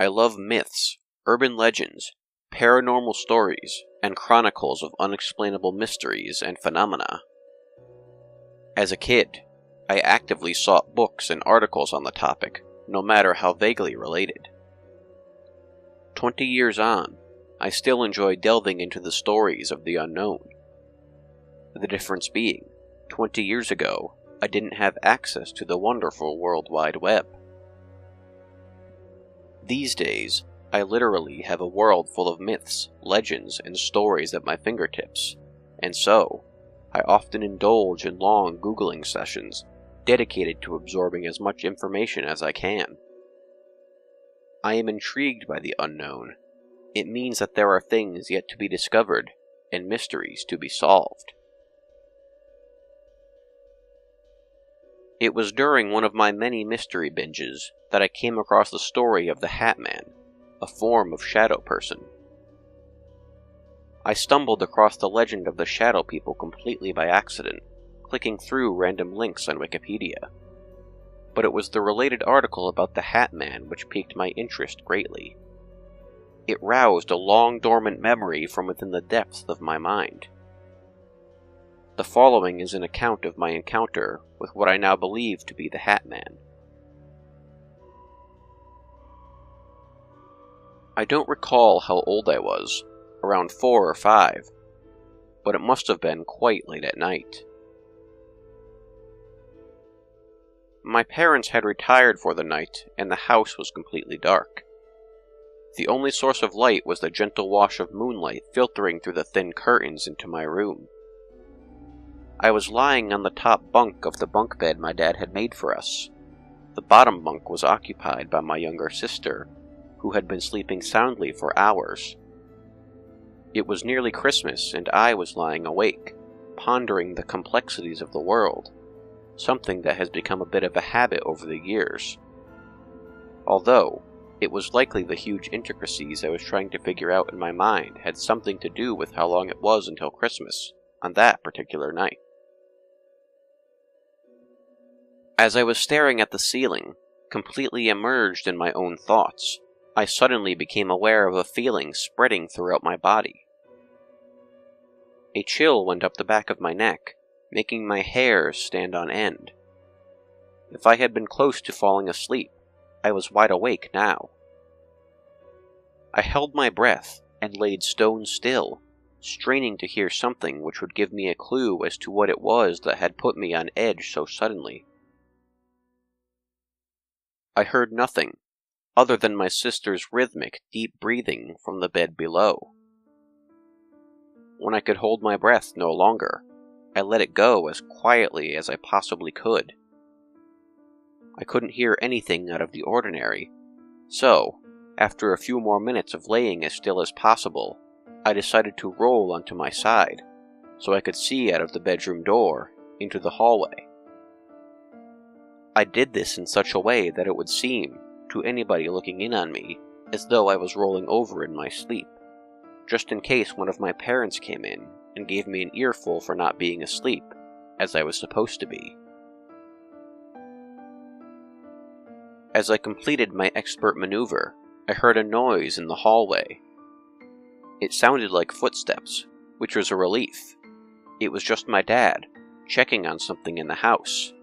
I love myths, urban legends, paranormal stories, and chronicles of unexplainable mysteries and phenomena. As a kid, I actively sought books and articles on the topic, no matter how vaguely related. 20 years on, I still enjoy delving into the stories of the unknown. The difference being, 20 years ago, I didn't have access to the wonderful World Wide Web. These days, I literally have a world full of myths, legends, and stories at my fingertips, and so, I often indulge in long Googling sessions dedicated to absorbing as much information as I can. I am intrigued by the unknown. It means that there are things yet to be discovered, and mysteries to be solved. It was during one of my many mystery binges that I came across the story of the Hat Man, a form of shadow person. I stumbled across the legend of the Shadow People completely by accident, clicking through random links on Wikipedia. But it was the related article about the Hat Man which piqued my interest greatly. It roused a long-dormant memory from within the depths of my mind. The following is an account of my encounter with what I now believe to be the Hat Man. I don't recall how old I was, around 4 or 5, but it must have been quite late at night. My parents had retired for the night, and the house was completely dark. The only source of light was the gentle wash of moonlight filtering through the thin curtains into my room. I was lying on the top bunk of the bunk bed my dad had made for us. The bottom bunk was occupied by my younger sister, who had been sleeping soundly for hours. It was nearly Christmas, and I was lying awake, pondering the complexities of the world, something that has become a bit of a habit over the years. Although, it was likely the huge intricacies I was trying to figure out in my mind had something to do with how long it was until Christmas, on that particular night. As I was staring at the ceiling, completely immersed in my own thoughts, I suddenly became aware of a feeling spreading throughout my body. A chill went up the back of my neck, making my hairs stand on end. If I had been close to falling asleep, I was wide awake now. I held my breath and laid stone still, straining to hear something which would give me a clue as to what it was that had put me on edge so suddenly. I heard nothing, other than my sister's rhythmic, deep breathing from the bed below. When I could hold my breath no longer, I let it go as quietly as I possibly could. I couldn't hear anything out of the ordinary, so, after a few more minutes of laying as still as possible, I decided to roll onto my side, so I could see out of the bedroom door into the hallway. I did this in such a way that it would seem, to anybody looking in on me, as though I was rolling over in my sleep, just in case one of my parents came in and gave me an earful for not being asleep, as I was supposed to be. As I completed my expert maneuver, I heard a noise in the hallway. It sounded like footsteps, which was a relief. It was just my dad, checking on something in the house.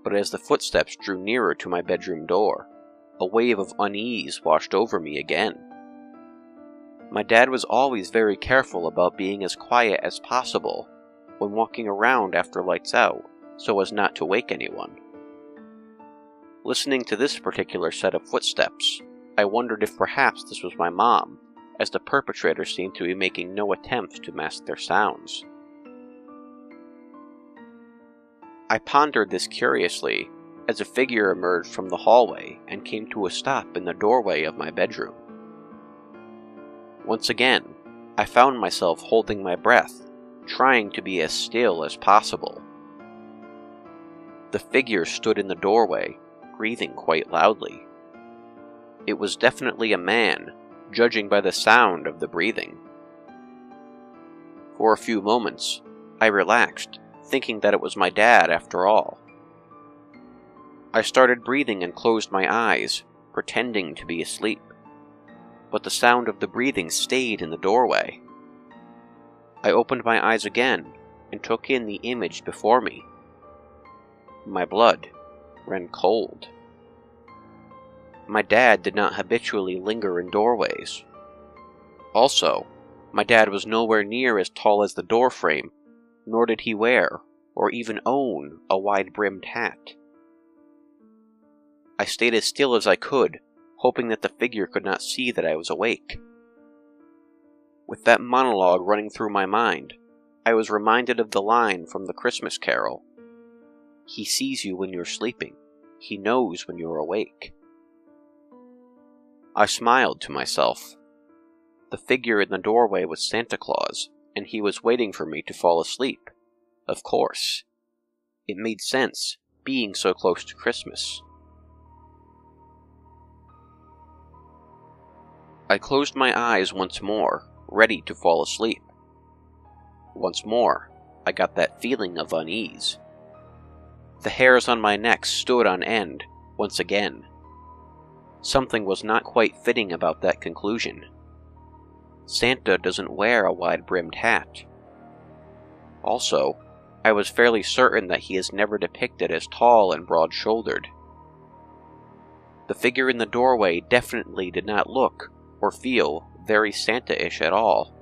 But as the footsteps drew nearer to my bedroom door, a wave of unease washed over me again. My dad was always very careful about being as quiet as possible when walking around after lights out, so as not to wake anyone. Listening to this particular set of footsteps, I wondered if perhaps this was my mom, as the perpetrator seemed to be making no attempts to mask their sounds. I pondered this curiously as a figure emerged from the hallway and came to a stop in the doorway of my bedroom. Once again, I found myself holding my breath, trying to be as still as possible. The figure stood in the doorway, breathing quite loudly. It was definitely a man, judging by the sound of the breathing. For a few moments, I relaxed, thinking that it was my dad after all. I started breathing and closed my eyes, pretending to be asleep, but the sound of the breathing stayed in the doorway. I opened my eyes again and took in the image before me. My blood ran cold. My dad did not habitually linger in doorways. Also, my dad was nowhere near as tall as the doorframe, nor did he wear, or even own, a wide-brimmed hat. I stayed as still as I could, hoping that the figure could not see that I was awake. With that monologue running through my mind, I was reminded of the line from the Christmas Carol. "He sees you when you're sleeping. He knows when you're awake." I smiled to myself. The figure in the doorway was Santa Claus, and he was waiting for me to fall asleep. Of course. It made sense, being so close to Christmas. I closed my eyes once more, ready to fall asleep. Once more, I got that feeling of unease. The hairs on my neck stood on end, once again. Something was not quite fitting about that conclusion. Santa doesn't wear a wide-brimmed hat. Also, I was fairly certain that he is never depicted as tall and broad-shouldered. The figure in the doorway definitely did not look or feel very Santa-ish at all.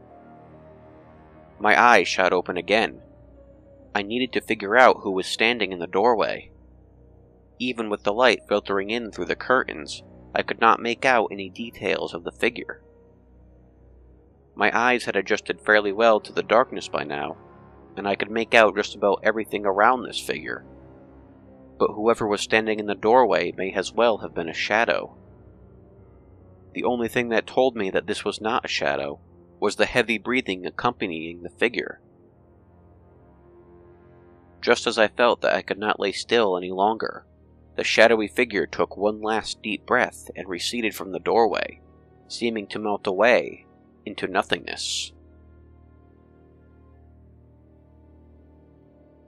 My eyes shot open again. I needed to figure out who was standing in the doorway. Even with the light filtering in through the curtains, I could not make out any details of the figure. My eyes had adjusted fairly well to the darkness by now, and I could make out just about everything around this figure. But whoever was standing in the doorway may as well have been a shadow. The only thing that told me that this was not a shadow was the heavy breathing accompanying the figure. Just as I felt that I could not lay still any longer, the shadowy figure took one last deep breath and receded from the doorway, seeming to melt away into nothingness.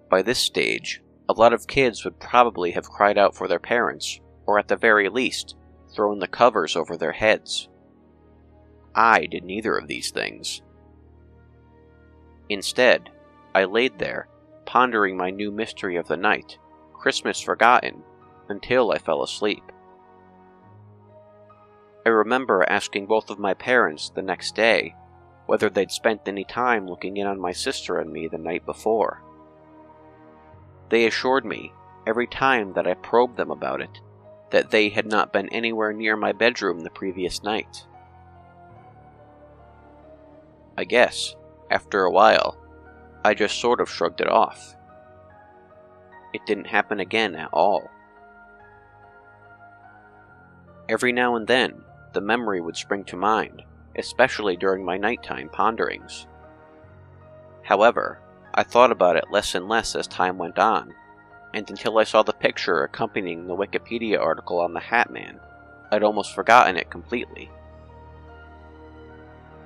By this stage, a lot of kids would probably have cried out for their parents, or at the very least, thrown the covers over their heads. I did neither of these things. Instead, I laid there, pondering my new mystery of the night, Christmas forgotten, until I fell asleep. I remember asking both of my parents the next day whether they'd spent any time looking in on my sister and me the night before. They assured me, every time that I probed them about it, that they had not been anywhere near my bedroom the previous night. I guess, after a while, I just sort of shrugged it off. It didn't happen again at all. Every now and then, the memory would spring to mind, especially during my nighttime ponderings. However, I thought about it less and less as time went on, and until I saw the picture accompanying the Wikipedia article on the Hat Man, I'd almost forgotten it completely.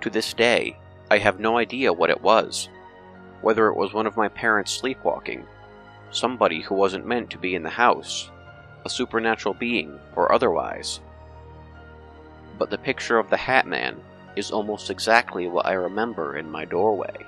To this day, I have no idea what it was, whether it was one of my parents sleepwalking, somebody who wasn't meant to be in the house, a supernatural being, or otherwise. But the picture of the Hat Man is almost exactly what I remember in my doorway.